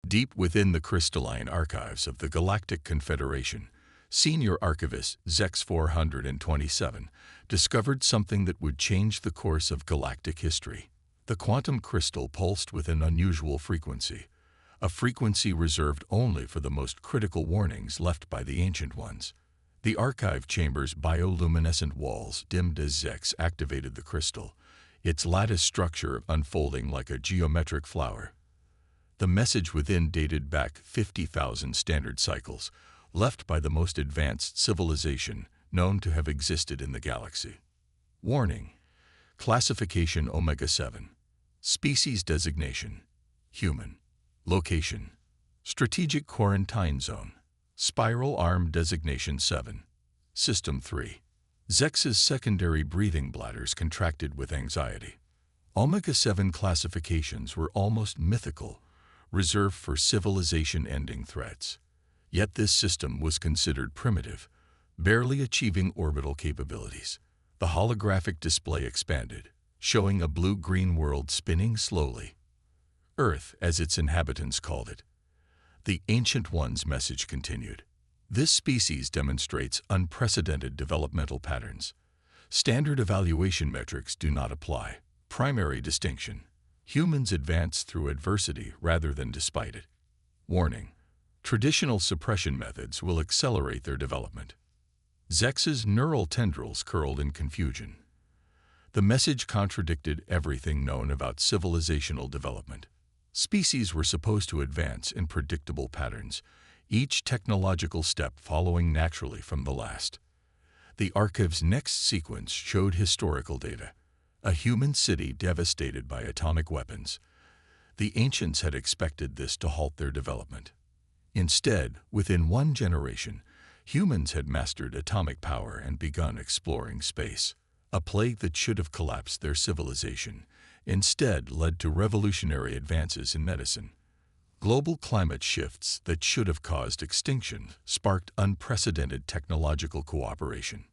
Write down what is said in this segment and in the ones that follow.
Deep within the crystalline archives of the Galactic Confederation, Senior Archivist Zex 427 discovered something that would change the course of galactic history. The quantum crystal pulsed with an unusual frequency, a frequency reserved only for the most critical warnings left by the Ancient Ones. The archive chamber's bioluminescent walls dimmed as Zex activated the crystal, its lattice structure unfolding like a geometric flower. The message within dated back 50,000 standard cycles, left by the most advanced civilization known to have existed in the galaxy. Warning: Classification Omega-7. Species designation: Human. Location: Strategic Quarantine Zone. Spiral Arm Designation 7. System 3. Zex's secondary breathing bladders contracted with anxiety. Omega-7 classifications were almost mythical, reserved for civilization-ending threats. Yet this system was considered primitive, barely achieving orbital capabilities. The holographic display expanded, showing a blue-green world spinning slowly. Earth, as its inhabitants called it. The Ancient One's message continued. This species demonstrates unprecedented developmental patterns. Standard evaluation metrics do not apply. Primary distinction: humans advance through adversity rather than despite it. Warning: traditional suppression methods will accelerate their development. Zex's neural tendrils curled in confusion. The message contradicted everything known about civilizational development. Species were supposed to advance in predictable patterns, each technological step following naturally from the last. The archive's next sequence showed historical data: a human city devastated by atomic weapons. The ancients had expected this to halt their development. Instead, within one generation, humans had mastered atomic power and begun exploring space. A plague that should have collapsed their civilization instead led to revolutionary advances in medicine. Global climate shifts that should have caused extinction sparked unprecedented technological cooperation.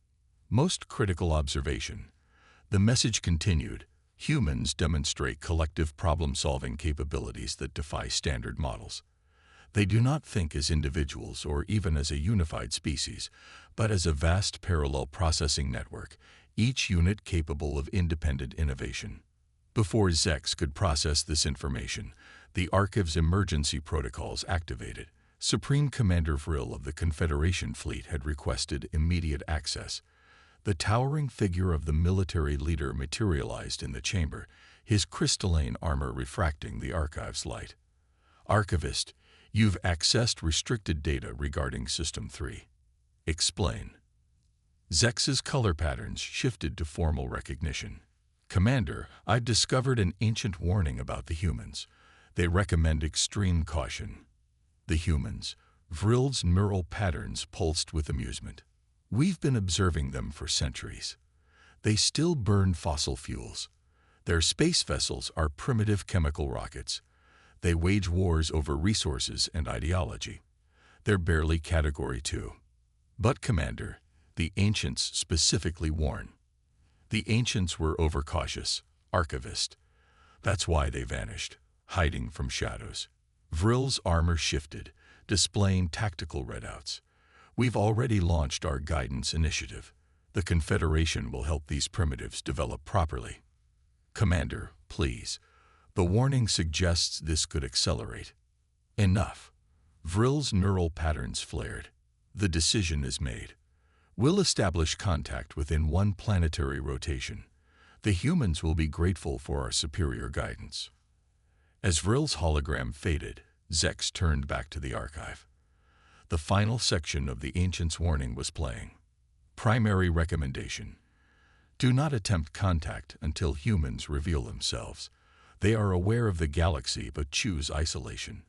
Most critical observation: the message continued: humans demonstrate collective problem-solving capabilities that defy standard models. They do not think as individuals or even as a unified species, but as a vast parallel processing network, each unit capable of independent innovation. Before Zex could process this information, the Archive's emergency protocols activated. Supreme Commander Vril of the Confederation Fleet had requested immediate access. The towering figure of the military leader materialized in the chamber, his crystalline armor refracting the Archive's light. "Archivist, you've accessed restricted data regarding System 3. Explain." Zex's color patterns shifted to formal recognition. "Commander, I've discovered an ancient warning about the humans. They recommend extreme caution." The humans. Vril's neural patterns pulsed with amusement. "We've been observing them for centuries. They still burn fossil fuels. Their space vessels are primitive chemical rockets. They wage wars over resources and ideology. They're barely Category 2. But, Commander, the ancients specifically warn." The ancients were overcautious, Archivist. That's why they vanished, hiding from shadows. Vril's armor shifted, displaying tactical readouts. "We've already launched our guidance initiative. The Confederation will help these primitives develop properly." "Commander, please. The warning suggests this could accelerate." "Enough." Vril's neural patterns flared. "The decision is made. We'll establish contact within one planetary rotation. The humans will be grateful for our superior guidance." As Vril's hologram faded, Zex turned back to the archive. The final section of the Ancient's warning was playing. Primary recommendation: do not attempt contact until humans reveal themselves. They are aware of the galaxy but choose isolation.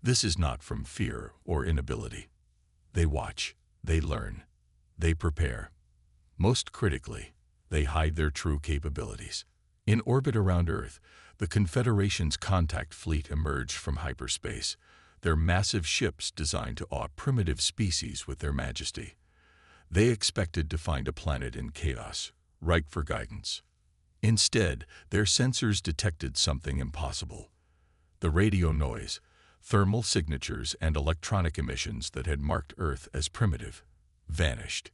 This is not from fear or inability. They watch, they learn, they prepare. Most critically, they hide their true capabilities. In orbit around Earth, the Confederation's contact fleet emerged from hyperspace, their massive ships designed to awe primitive species with their majesty. They expected to find a planet in chaos, ripe for guidance. Instead, their sensors detected something impossible. The radio noise, Thermal signatures and electronic emissions that had marked Earth as primitive vanished.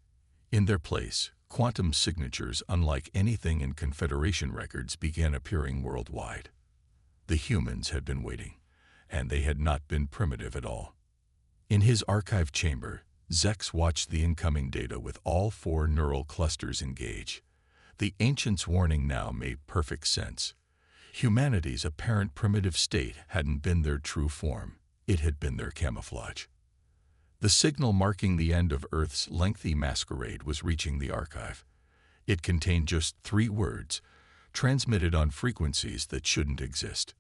In their place, quantum signatures unlike anything in Confederation records began appearing worldwide. The humans had been waiting, and they had not been primitive at all. In his archive chamber, Zex watched the incoming data with all 4 neural clusters engaged. The ancients' warning now made perfect sense. Humanity's apparent primitive state hadn't been their true form, it had been their camouflage. The signal marking the end of Earth's lengthy masquerade was reaching the archive. It contained just 3 words, transmitted on frequencies that shouldn't exist.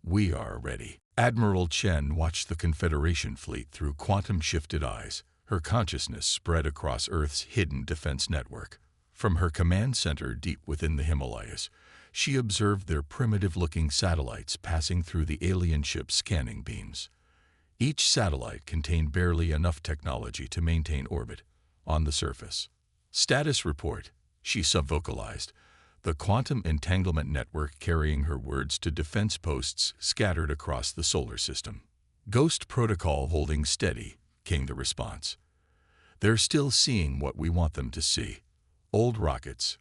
"We are ready." Admiral Chen watched the Confederation fleet through quantum-shifted eyes. Her consciousness spread across Earth's hidden defense network. From her command center deep within the Himalayas, she observed their primitive-looking satellites passing through the alien ship's scanning beams. Each satellite contained barely enough technology to maintain orbit on the surface. "Status report," she subvocalized, the quantum entanglement network carrying her words to defense posts scattered across the solar system. "Ghost protocol holding steady," came the response. "They're still seeing what we want them to see. Old rockets,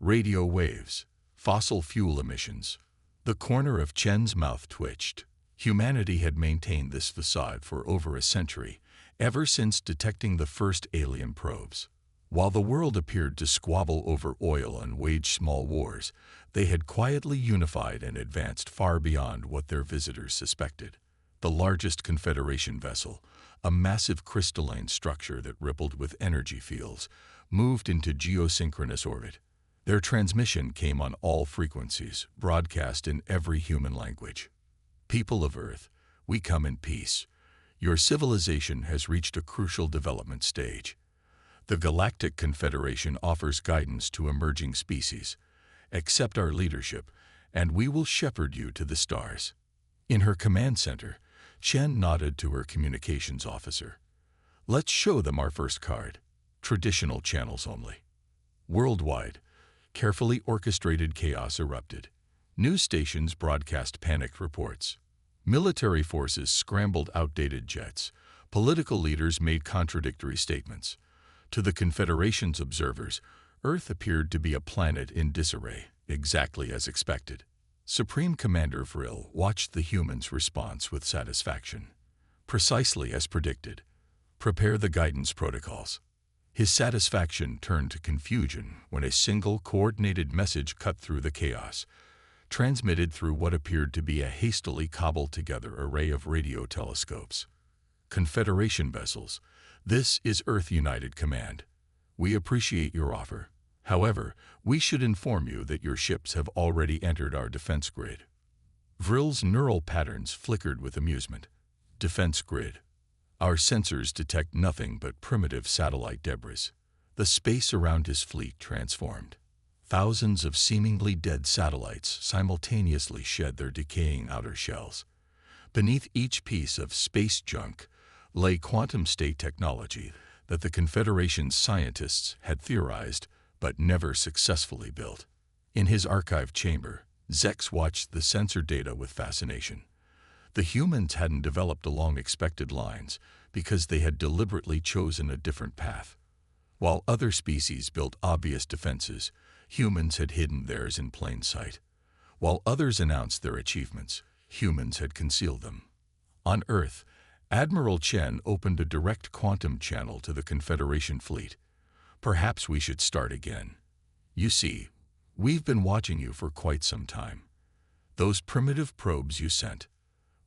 radio waves, fossil fuel emissions." The corner of Chen's mouth twitched. Humanity had maintained this facade for over a century, ever since detecting the first alien probes. While the world appeared to squabble over oil and wage small wars, they had quietly unified and advanced far beyond what their visitors suspected. The largest Confederation vessel, a massive crystalline structure that rippled with energy fields, moved into geosynchronous orbit. Their transmission came on all frequencies, broadcast in every human language. "People of Earth, we come in peace. Your civilization has reached a crucial development stage. The Galactic Confederation offers guidance to emerging species. Accept our leadership, and we will shepherd you to the stars." In her command center, Chen nodded to her communications officer. "Let's show them our first card. Traditional channels only." Worldwide, carefully orchestrated chaos erupted. News stations broadcast panicked reports. Military forces scrambled outdated jets. Political leaders made contradictory statements. To the Confederation's observers, Earth appeared to be a planet in disarray, exactly as expected. Supreme Commander Vril watched the humans' response with satisfaction. Precisely as predicted. Prepare the guidance protocols. His satisfaction turned to confusion when a single coordinated message cut through the chaos, transmitted through what appeared to be a hastily cobbled-together array of radio telescopes. "Confederation vessels, this is Earth United Command. We appreciate your offer. However, we should inform you that your ships have already entered our defense grid." Vril's neural patterns flickered with amusement. "Defense grid. Our sensors detect nothing but primitive satellite debris." The space around his fleet transformed. Thousands of seemingly dead satellites simultaneously shed their decaying outer shells. Beneath each piece of space junk lay quantum state technology that the Confederation's scientists had theorized but never successfully built. In his archive chamber, Zex watched the sensor data with fascination. The humans hadn't developed along expected lines because they had deliberately chosen a different path. While other species built obvious defenses, humans had hidden theirs in plain sight. While others announced their achievements, humans had concealed them. On Earth, Admiral Chen opened a direct quantum channel to the Confederation fleet. "Perhaps we should start again. You see, we've been watching you for quite some time. Those primitive probes you sent,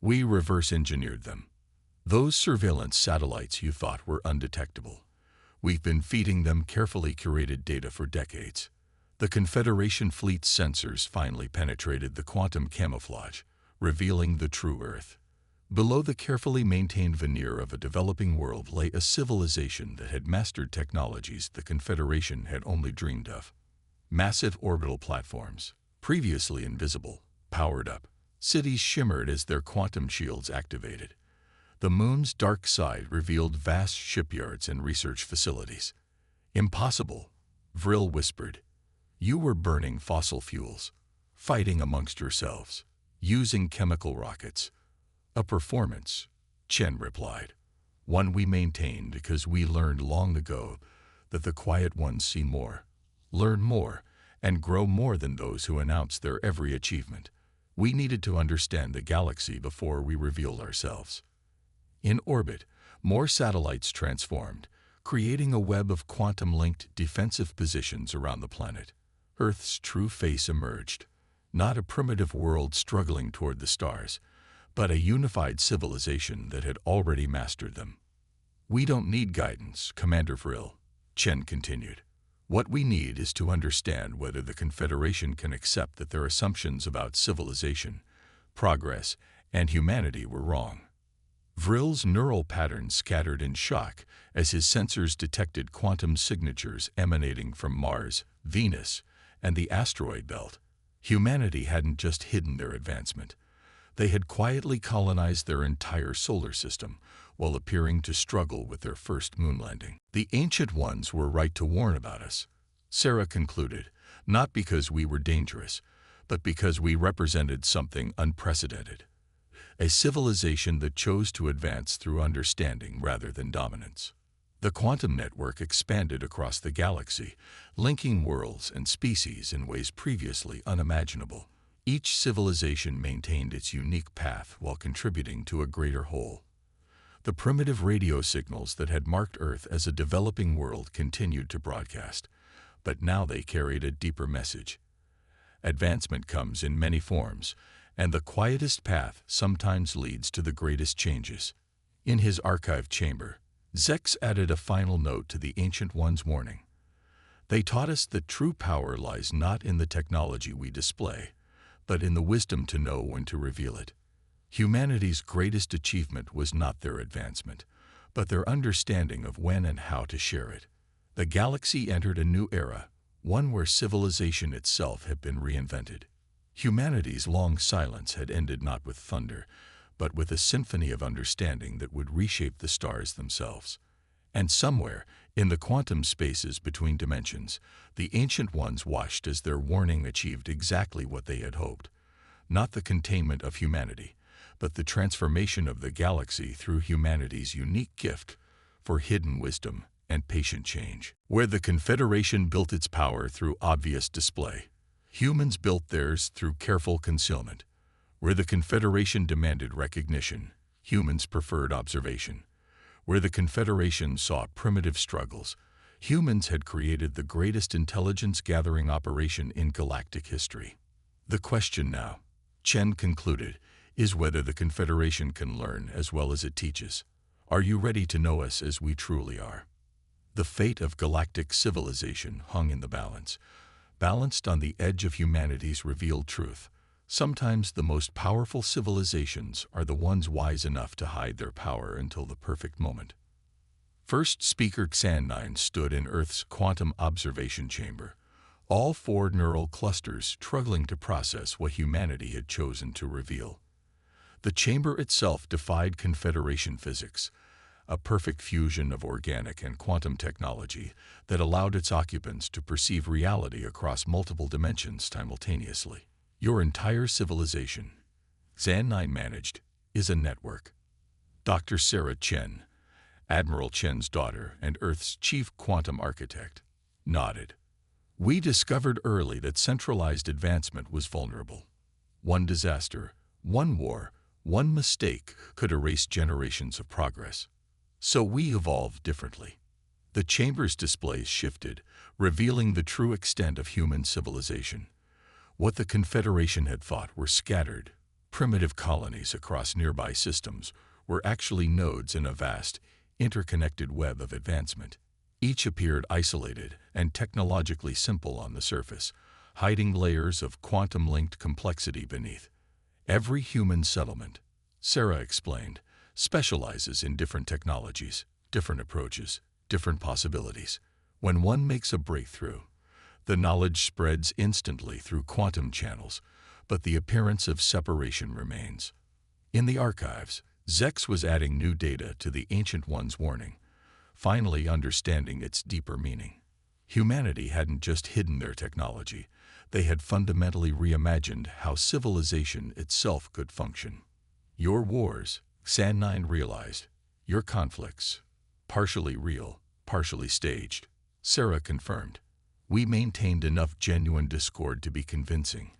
we reverse-engineered them. Those surveillance satellites you thought were undetectable, we've been feeding them carefully curated data for decades." The Confederation fleet's sensors finally penetrated the quantum camouflage, revealing the true Earth. Below the carefully maintained veneer of a developing world lay a civilization that had mastered technologies the Confederation had only dreamed of. Massive orbital platforms, previously invisible, powered up. Cities shimmered as their quantum shields activated. The moon's dark side revealed vast shipyards and research facilities. "Impossible," Vril whispered. "You were burning fossil fuels, fighting amongst yourselves, using chemical rockets. A performance, Chen replied. One we maintain because we learned long ago that the quiet ones see more, learn more, and grow more than those who announce their every achievement. We needed to understand the galaxy before we revealed ourselves. In orbit, more satellites transformed, creating a web of quantum-linked defensive positions around the planet. Earth's true face emerged, not a primitive world struggling toward the stars, but a unified civilization that had already mastered them. We don't need guidance, Commander Vril, Chen continued. What we need is to understand whether the Confederation can accept that their assumptions about civilization, progress, and humanity were wrong. Vril's neural patterns scattered in shock as his sensors detected quantum signatures emanating from Mars, Venus, and the asteroid belt. Humanity hadn't just hidden their advancement. They had quietly colonized their entire solar system while appearing to struggle with their first moon landing. The Ancient Ones were right to warn about us, Sarah concluded, not because we were dangerous, but because we represented something unprecedented. A civilization that chose to advance through understanding rather than dominance. The quantum network expanded across the galaxy, linking worlds and species in ways previously unimaginable. Each civilization maintained its unique path while contributing to a greater whole. The primitive radio signals that had marked Earth as a developing world continued to broadcast, but now they carried a deeper message. Advancement comes in many forms, and the quietest path sometimes leads to the greatest changes. In his archive chamber, Zex added a final note to the Ancient One's warning. They taught us that true power lies not in the technology we display, but in the wisdom to know when to reveal it. Humanity's greatest achievement was not their advancement, but their understanding of when and how to share it. The galaxy entered a new era, one where civilization itself had been reinvented. Humanity's long silence had ended not with thunder, but with a symphony of understanding that would reshape the stars themselves. And somewhere, in the quantum spaces between dimensions, the Ancient Ones watched as their warning achieved exactly what they had hoped. Not the containment of humanity, but the transformation of the galaxy through humanity's unique gift for hidden wisdom and patient change. Where the Confederation built its power through obvious display, humans built theirs through careful concealment. Where the Confederation demanded recognition, humans preferred observation. Where the Confederation saw primitive struggles, humans had created the greatest intelligence-gathering operation in galactic history. The question now, Chen concluded, is whether the Confederation can learn as well as it teaches. Are you ready to know us as we truly are? The fate of galactic civilization hung in the balance, balanced on the edge of humanity's revealed truth. Sometimes the most powerful civilizations are the ones wise enough to hide their power until the perfect moment. First Speaker Xan9 stood in Earth's quantum observation chamber, all four neural clusters struggling to process what humanity had chosen to reveal. The chamber itself defied Confederation physics, a perfect fusion of organic and quantum technology that allowed its occupants to perceive reality across multiple dimensions simultaneously. Your entire civilization, Xan9 managed, is a network. Dr. Sarah Chen, Admiral Chen's daughter and Earth's chief quantum architect, nodded. We discovered early that centralized advancement was vulnerable. One disaster, one war, one mistake could erase generations of progress. So we evolved differently. The chamber's displays shifted, revealing the true extent of human civilization. What the Confederation had thought were scattered, primitive colonies across nearby systems were actually nodes in a vast, interconnected web of advancement. Each appeared isolated and technologically simple on the surface, hiding layers of quantum-linked complexity beneath. Every human settlement, Sarah explained, specializes in different technologies, different approaches, different possibilities. When one makes a breakthrough, the knowledge spreads instantly through quantum channels, but the appearance of separation remains. In the archives, Zex was adding new data to the Ancient One's warning, finally understanding its deeper meaning. Humanity hadn't just hidden their technology, they had fundamentally reimagined how civilization itself could function. Your wars, San 9 realized, your conflicts, partially real, partially staged. Sarah confirmed. We maintained enough genuine discord to be convincing,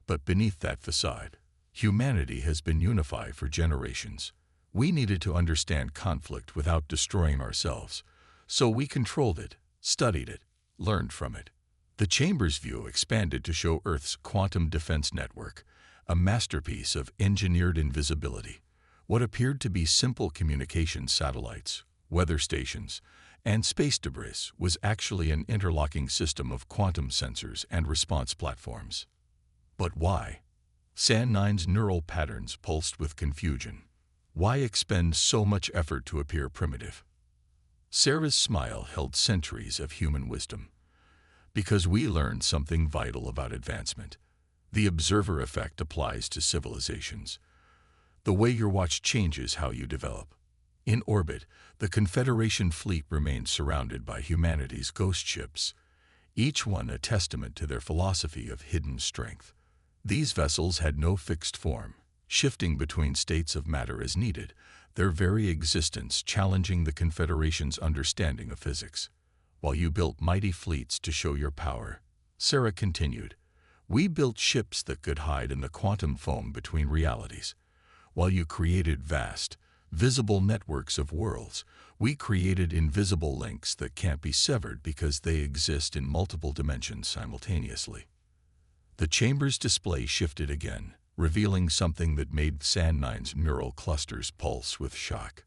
but beneath that facade, humanity has been unified for generations. We needed to understand conflict without destroying ourselves, so we controlled it, studied it, learned from it. The chamber's view expanded to show Earth's quantum defense network, a masterpiece of engineered invisibility. What appeared to be simple communication satellites, weather stations, and space debris was actually an interlocking system of quantum sensors and response platforms. But why? San 9's neural patterns pulsed with confusion. Why expend so much effort to appear primitive? Sarah's smile held centuries of human wisdom. Because we learned something vital about advancement. The observer effect applies to civilizations. The way your watch changes how you develop. In orbit, the Confederation fleet remained surrounded by humanity's ghost ships, each one a testament to their philosophy of hidden strength. These vessels had no fixed form, shifting between states of matter as needed, their very existence challenging the Confederation's understanding of physics. While you built mighty fleets to show your power, Sarah continued, we built ships that could hide in the quantum foam between realities. While you created vast, visible networks of worlds, we created invisible links that can't be severed because they exist in multiple dimensions simultaneously. The chamber's display shifted again, revealing something that made San 9's neural clusters pulse with shock.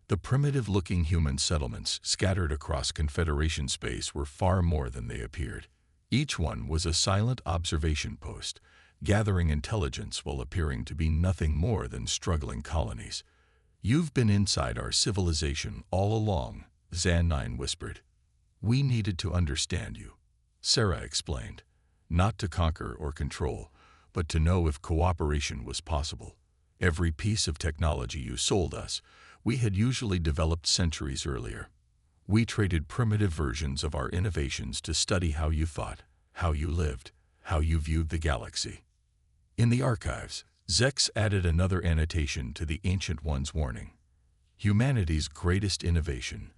The primitive-looking human settlements scattered across Confederation space were far more than they appeared. Each one was a silent observation post, gathering intelligence while appearing to be nothing more than struggling colonies. You've been inside our civilization all along, San 9 whispered. We needed to understand you, Sarah explained. Not to conquer or control, but to know if cooperation was possible. Every piece of technology you sold us, we had usually developed centuries earlier. We traded primitive versions of our innovations to study how you thought, how you lived, how you viewed the galaxy. In the archives, Zex added another annotation to the Ancient One's warning. Humanity's greatest innovation.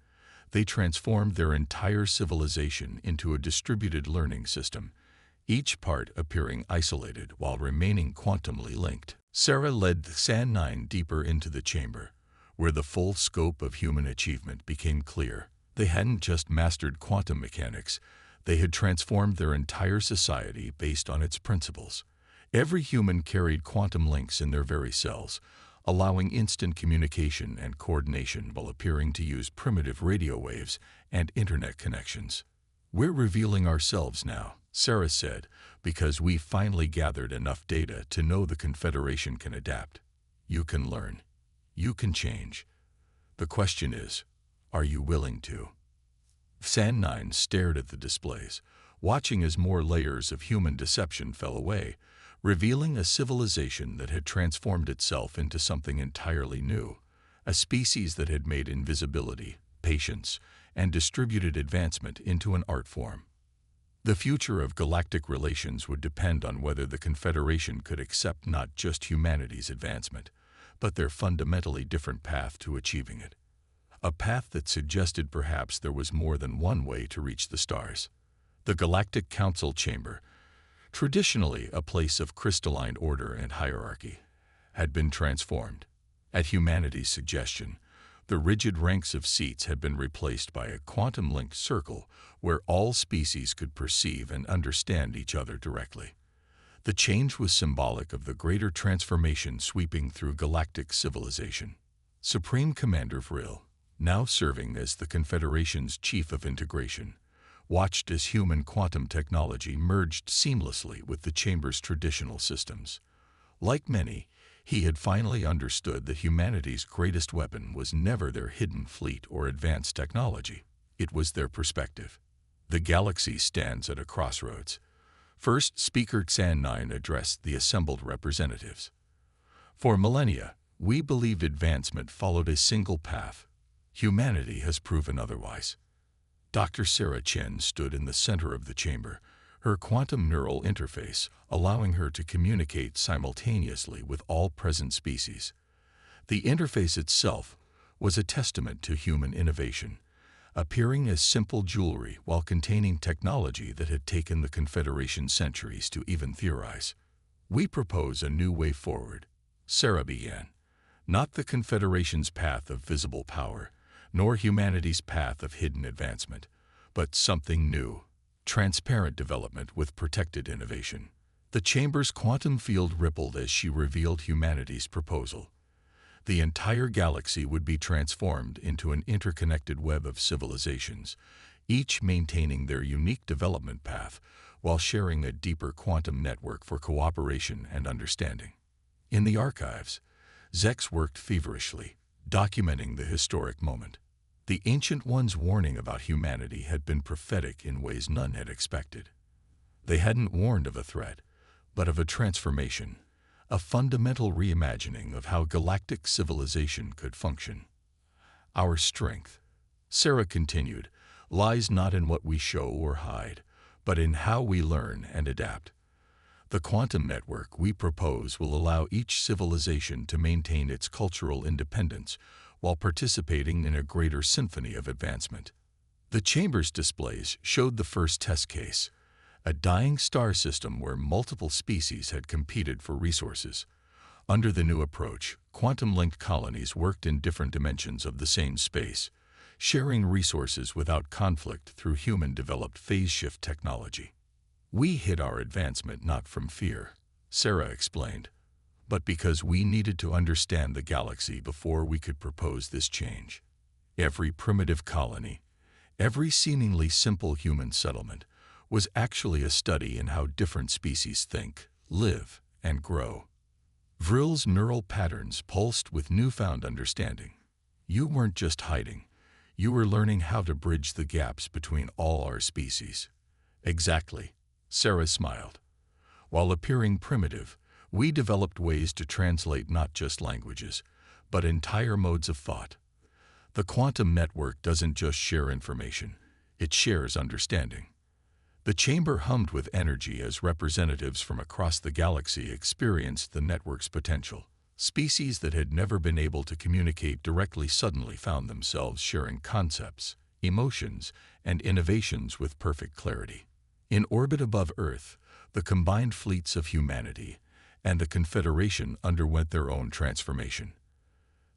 They transformed their entire civilization into a distributed learning system, each part appearing isolated while remaining quantumly linked. Sarah led San 9 deeper into the chamber, where the full scope of human achievement became clear. They hadn't just mastered quantum mechanics, they had transformed their entire society based on its principles. Every human carried quantum links in their very cells, allowing instant communication and coordination while appearing to use primitive radio waves and internet connections. We're revealing ourselves now, Sarah said, because we finally gathered enough data to know the Confederation can adapt. You can learn. You can change. The question is, are you willing to? San 9 stared at the displays, watching as more layers of human deception fell away, revealing a civilization that had transformed itself into something entirely new, a species that had made invisibility, patience, and distributed advancement into an art form. The future of galactic relations would depend on whether the Confederation could accept not just humanity's advancement, but their fundamentally different path to achieving it. A path that suggested perhaps there was more than one way to reach the stars. The Galactic Council chamber, traditionally a place of crystalline order and hierarchy, had been transformed. At humanity's suggestion, the rigid ranks of seats had been replaced by a quantum-linked circle where all species could perceive and understand each other directly. The change was symbolic of the greater transformation sweeping through galactic civilization. Supreme Commander Vril, now serving as the Confederation's Chief of Integration, watched as human quantum technology merged seamlessly with the chamber's traditional systems. Like many, he had finally understood that humanity's greatest weapon was never their hidden fleet or advanced technology. It was their perspective. The galaxy stands at a crossroads. First, Speaker San 9 addressed the assembled representatives. For millennia, we believed advancement followed a single path. Humanity has proven otherwise. Dr. Sarah Chen stood in the center of the chamber, her quantum neural interface allowing her to communicate simultaneously with all present species. The interface itself was a testament to human innovation, appearing as simple jewelry while containing technology that had taken the Confederation centuries to even theorize. "We propose a new way forward," Sarah began. "Not the Confederation's path of visible power, nor humanity's path of hidden advancement, but something new, transparent development with protected innovation." The chamber's quantum field rippled as she revealed humanity's proposal. The entire galaxy would be transformed into an interconnected web of civilizations, each maintaining their unique development path while sharing a deeper quantum network for cooperation and understanding. In the archives, Zex worked feverishly, documenting the historic moment. The Ancient One's warning about humanity had been prophetic in ways none had expected. They hadn't warned of a threat, but of a transformation, a fundamental reimagining of how galactic civilization could function. "Our strength," Sarah continued, "lies not in what we show or hide, but in how we learn and adapt. The quantum network we propose will allow each civilization to maintain its cultural independence while participating in a greater symphony of advancement." The chamber's displays showed the first test case, a dying star system where multiple species had competed for resources. Under the new approach, quantum-linked colonies worked in different dimensions of the same space, sharing resources without conflict through human-developed phase-shift technology. "We hid our advancement not from fear," Sarah explained, "but because we needed to understand the galaxy before we could propose this change. Every primitive colony, every seemingly simple human settlement, was actually a study in how different species think, live, and grow." Vril's neural patterns pulsed with newfound understanding. "You weren't just hiding. You were learning how to bridge the gaps between all our species." "Exactly," Sarah smiled. "While appearing primitive, we developed ways to translate not just languages, but entire modes of thought. The quantum network doesn't just share information, it shares understanding." The chamber hummed with energy as representatives from across the galaxy experienced the network's potential. Species that had never been able to communicate directly suddenly found themselves sharing concepts, emotions, and innovations with perfect clarity. In orbit above Earth, the combined fleets of humanity and the Confederation underwent their own transformation.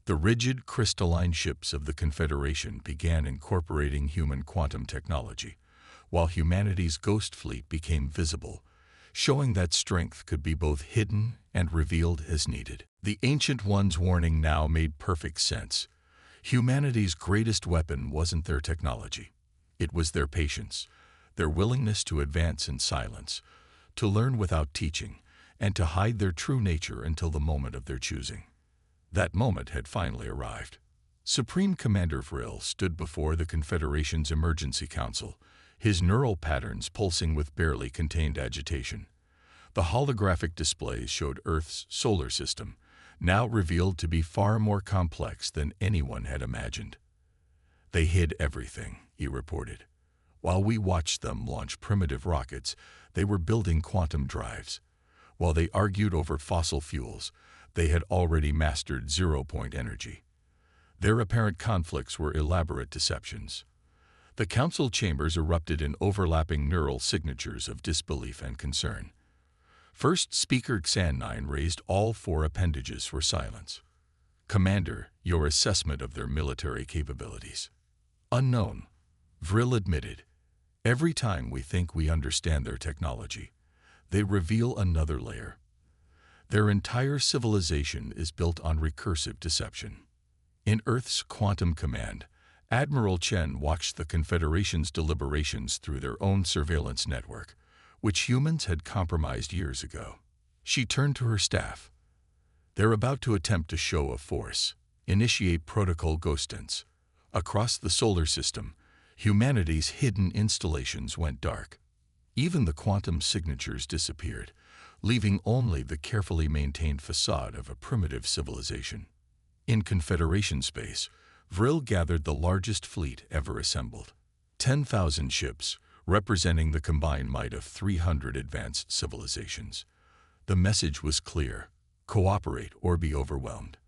The rigid, crystalline ships of the Confederation began incorporating human quantum technology, while humanity's ghost fleet became visible, showing that strength could be both hidden and revealed as needed. The Ancient One's warning now made perfect sense. Humanity's greatest weapon wasn't their technology. It was their patience, their willingness to advance in silence, to learn without teaching, and to hide their true nature until the moment of their choosing. That moment had finally arrived. Supreme Commander Vril stood before the Confederation's Emergency Council, his neural patterns pulsing with barely contained agitation. The holographic displays showed Earth's solar system, now revealed to be far more complex than anyone had imagined. "They hid everything," he reported. "While we watched them launch primitive rockets, they were building quantum drives. While they argued over fossil fuels, they had already mastered zero-point energy. Their apparent conflicts were elaborate deceptions." The council chambers erupted in overlapping neural signatures of disbelief and concern. First Speaker Xan9 raised all four appendages for silence. "Commander, your assessment of their military capabilities." "Unknown," Vril admitted. "Every time we think we understand their technology, they reveal another layer. Their entire civilization is built on recursive deception." In Earth's Quantum Command, Admiral Chen watched the Confederation's deliberations through their own surveillance network, which humans had compromised years ago. She turned to her staff. "They're about to attempt a show of force, initiate protocol ghostance. Across the solar system, humanity's hidden installations went dark. Even the quantum signatures disappeared, leaving only the carefully maintained facade of a primitive civilization." In Confederation space, Vril gathered the largest fleet ever assembled. 10,000 ships, representing the combined might of 300 advanced civilizations. The message was clear: cooperate or be overwhelmed.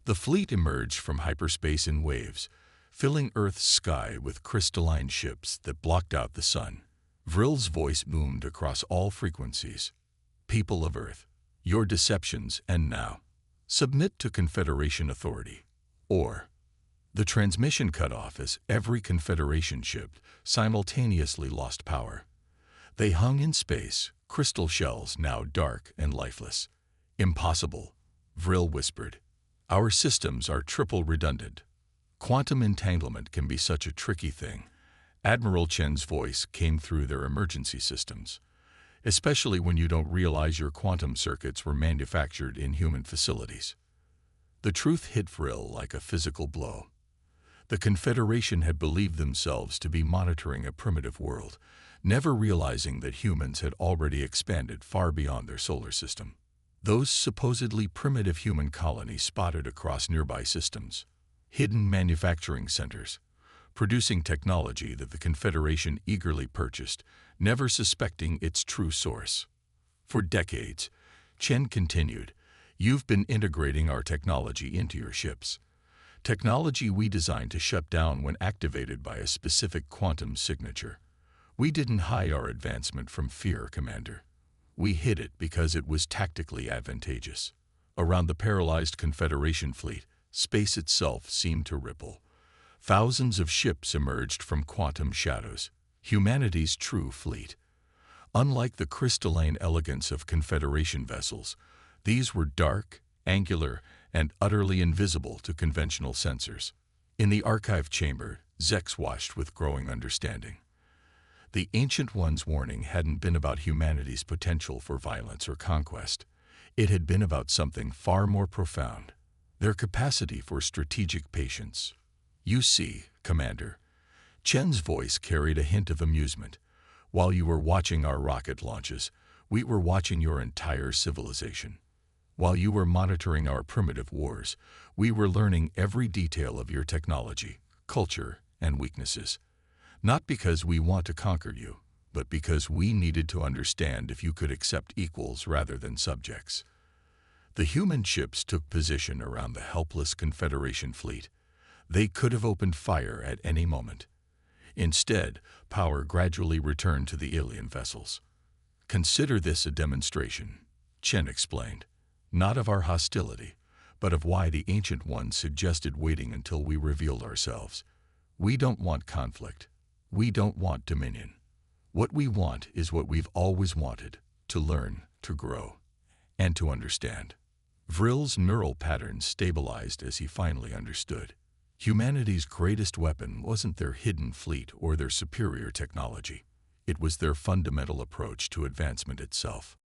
The fleet emerged from hyperspace in waves, filling Earth's sky with crystalline ships that blocked out the sun. Vril's voice boomed across all frequencies. People of Earth, your deceptions end now. Submit to Confederation authority. Or, the transmission cut off as every Confederation ship simultaneously lost power. They hung in space, crystal shells now dark and lifeless. Impossible, Vril whispered. Our systems are triple redundant. Quantum entanglement can be such a tricky thing. Admiral Chen's voice came through their emergency systems, especially when you don't realize your quantum circuits were manufactured in human facilities. The truth hit Vril like a physical blow. The Confederation had believed themselves to be monitoring a primitive world, never realizing that humans had already expanded far beyond their solar system. Those supposedly primitive human colonies spotted across nearby systems, hidden manufacturing centers, producing technology that the Confederation eagerly purchased, never suspecting its true source. For decades, Chen continued, you've been integrating our technology into your ships. Technology we designed to shut down when activated by a specific quantum signature. We didn't hide our advancement from fear, Commander. We hid it because it was tactically advantageous. Around the paralyzed Confederation fleet, space itself seemed to ripple. Thousands of ships emerged from quantum shadows, humanity's true fleet. Unlike the crystalline elegance of Confederation vessels, these were dark, angular, and utterly invisible to conventional sensors. In the archive chamber, Zex watched with growing understanding. The Ancient One's warning hadn't been about humanity's potential for violence or conquest. It had been about something far more profound, their capacity for strategic patience. You see, Commander, Chen's voice carried a hint of amusement. While you were watching our rocket launches, we were watching your entire civilization. While you were monitoring our primitive wars, we were learning every detail of your technology, culture, and weaknesses. Not because we want to conquer you, but because we needed to understand if you could accept equals rather than subjects. The human ships took position around the helpless Confederation fleet. They could have opened fire at any moment. Instead, power gradually returned to the alien vessels. Consider this a demonstration, Chen explained. Not of our hostility, but of why the Ancient One suggested waiting until we revealed ourselves. We don't want conflict. We don't want dominion. What we want is what we've always wanted, to learn, to grow, and to understand. Vril's neural patterns stabilized as he finally understood. Humanity's greatest weapon wasn't their hidden fleet or their superior technology. It was their fundamental approach to advancement itself.